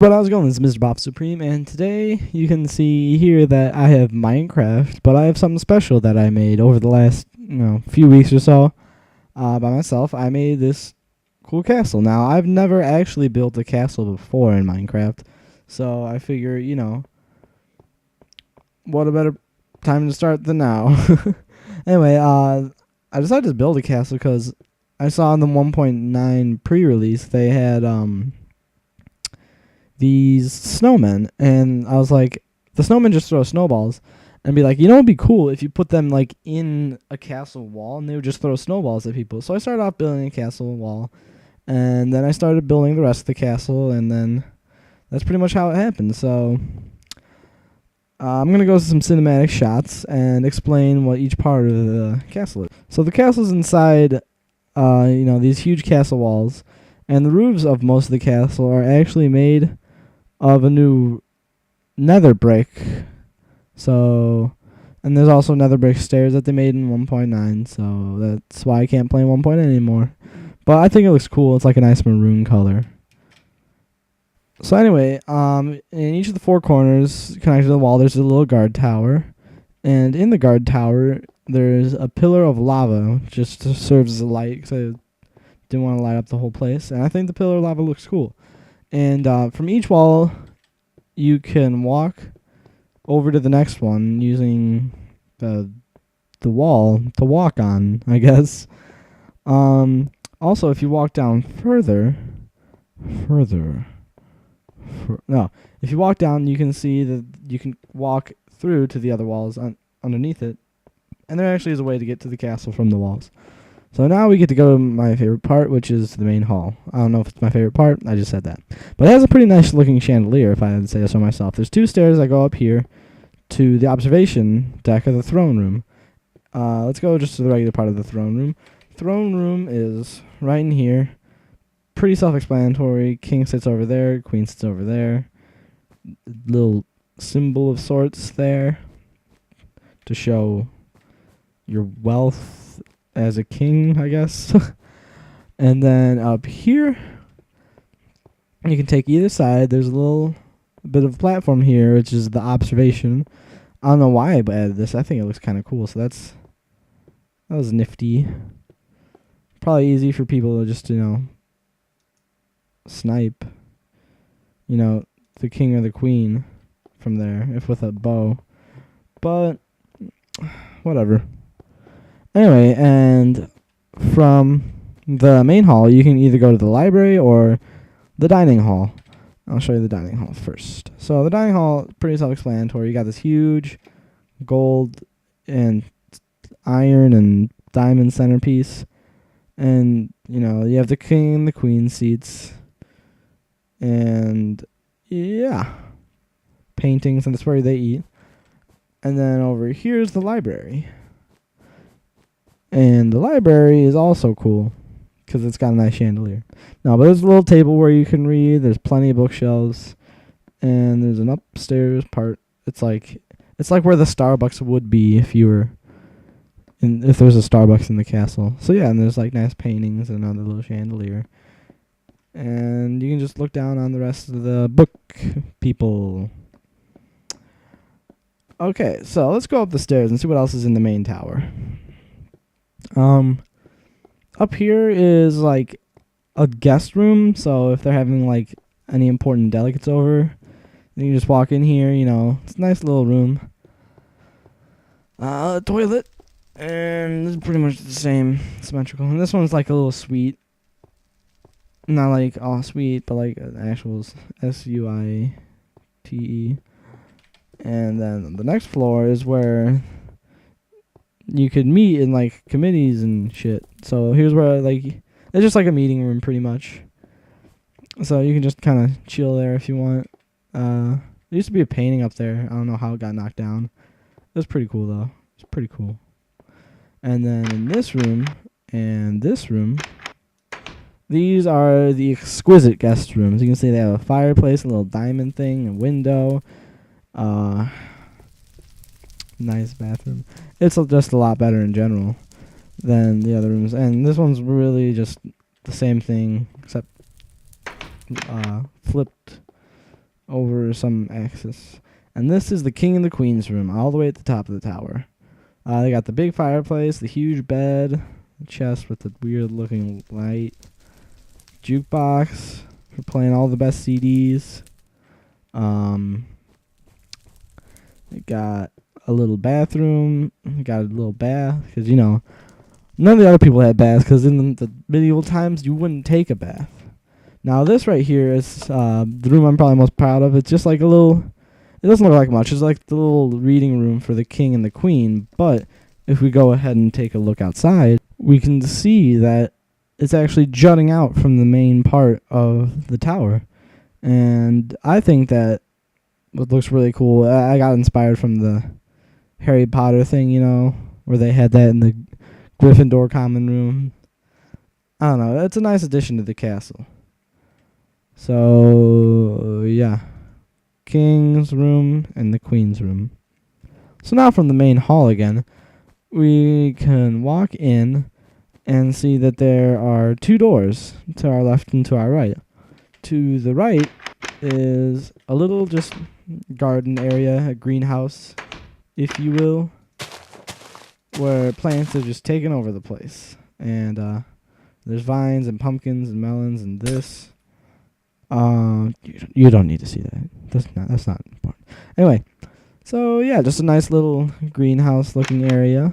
But how's it going? This is MrBoffoSupreme, and today you can see here that I have Minecraft, but I have something special that I made over the last, few weeks or so, by myself. I made this cool castle. Now, I've never actually built a castle before in Minecraft, so I figure, what a better time to start than now. Anyway, I decided to build a castle because I saw in the 1.9 pre-release they had, these snowmen, and I was like, the snowmen just throw snowballs, and be like, it'd be cool if you put them like in a castle wall, and they would just throw snowballs at people. So I started off building a castle wall, and then I started building the rest of the castle, and then that's pretty much how it happened. So I'm gonna go to some cinematic shots and explain what each part of the castle is. So the castle's inside, these huge castle walls, and the roofs of most of the castle are actually made of a new nether brick. So, and there's also nether brick stairs that they made in 1.9, so that's why I can't play 1.8 anymore. But I think it looks cool. It's like a nice maroon color. So anyway, in each of the four corners connected to the wall, there's a little guard tower. And in the guard tower, there's a pillar of lava, just serves as a light, because I didn't want to light up the whole place. And I think the pillar of lava looks cool. And from each wall, you can walk over to the next one using the wall to walk on, I guess. Also, if you walk down if you walk down, you can see that you can walk through to the other walls underneath it. And there actually is a way to get to the castle from the walls. So now we get to go to my favorite part, which is the main hall. I don't know if it's my favorite part. I just said that. But it has a pretty nice looking chandelier, if I had to say so myself. There's two stairs that go up here to the observation deck of the throne room. Let's go just to the regular part of the throne room. Throne room is right in here. Pretty self-explanatory. King sits over there. Queen sits over there. Little symbol of sorts there to show your wealth as a king, I guess. And then up here, you can take either side. There's a little bit of a platform here, which is the observation. I don't know why I added this. I think it looks kind of cool. So that was nifty. Probably easy for people to just, snipe, the king or the queen from there, if with a bow. But whatever. Anyway, and from the main hall, you can either go to the library or the dining hall. I'll show you the dining hall first. So the dining hall, pretty self-explanatory. You got this huge gold and iron and diamond centerpiece. And, you have the king and the queen seats. And, yeah, paintings, and that's where they eat. And then over here is the library. And the library is also cool because it's got a nice chandelier. No, but there's a little table where you can read. There's plenty of bookshelves, and there's an upstairs part. It's like where the Starbucks would be if there was a Starbucks in the castle. So yeah, and there's like nice paintings and another little chandelier. And you can just look down on the rest of the book people. Okay, so let's go up the stairs and see what else is in the main tower. Up here is like a guest room, so if they're having like any important delegates over, you can just walk in here, it's a nice little room. Toilet, and it's pretty much the same, symmetrical. And this one's like a little suite. Not like all suite, but like an actual SUITE. And then the next floor is where you could meet in like committees and shit. So here's where it's just like a meeting room pretty much. So you can just kind of chill there if you want. There used to be a painting up there. I don't know how it got knocked down. It was pretty cool though. It's pretty cool. And then in this room and this room, these are the exquisite guest rooms. You can see they have a fireplace, a little diamond thing, a window. Nice bathroom. It's just a lot better in general than the other rooms. And this one's really just the same thing, except flipped over some axis. And this is the king and the queen's room, all the way at the top of the tower. They got the big fireplace, the huge bed, the chest with the weird looking light, jukebox for playing all the best CDs. They got a little bathroom. They got a little bath because, none of the other people had baths because in the medieval times you wouldn't take a bath. Now this right here is the room I'm probably most proud of. It's just like a little. It doesn't look like much. It's like the little reading room for the king and the queen. But if we go ahead and take a look outside, we can see that it's actually jutting out from the main part of the tower. And I think that what looks really cool. I got inspired from the Harry Potter thing, where they had that in the Gryffindor common room. I don't know. It's a nice addition to the castle. So, yeah. King's room and the queen's room. So now from the main hall again, we can walk in and see that there are two doors to our left and to our right. To the right is a little just garden area, a greenhouse, if you will, where plants are just taking over the place. And there's vines and pumpkins and melons and this. You don't need to see that. That's not important. Anyway, so yeah, just a nice little greenhouse looking area,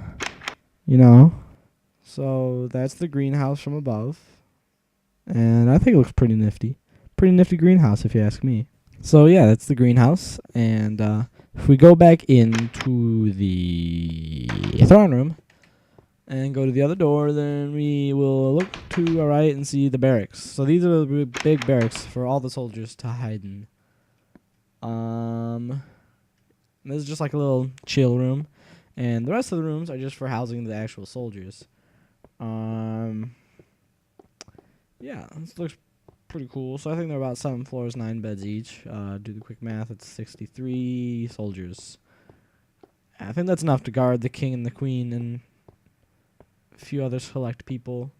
So that's the greenhouse from above, and I think it looks pretty nifty. Pretty nifty greenhouse, if you ask me. So yeah, that's the greenhouse, and if we go back into the throne room and go to the other door, then we will look to our right and see the barracks. So these are the big barracks for all the soldiers to hide in. This is just like a little chill room, and the rest of the rooms are just for housing the actual soldiers. Yeah, this looks pretty cool. So I think they're about 7 floors, 9 beds each. Do the quick math, it's 63 soldiers. I think that's enough to guard the king and the queen and a few other select people.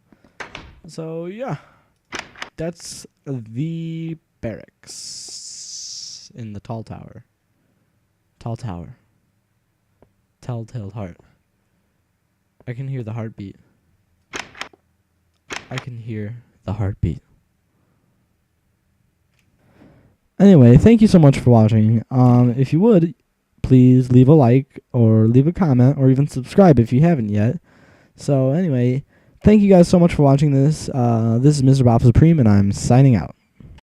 So yeah, that's the barracks in the tall tower. Tall tower. Telltale heart. I can hear the heartbeat. I can hear the heartbeat. Anyway, thank you so much for watching. If you would, please leave a like or leave a comment or even subscribe if you haven't yet. So anyway, thank you guys so much for watching this. This is MrBoffoSupreme, and I'm signing out.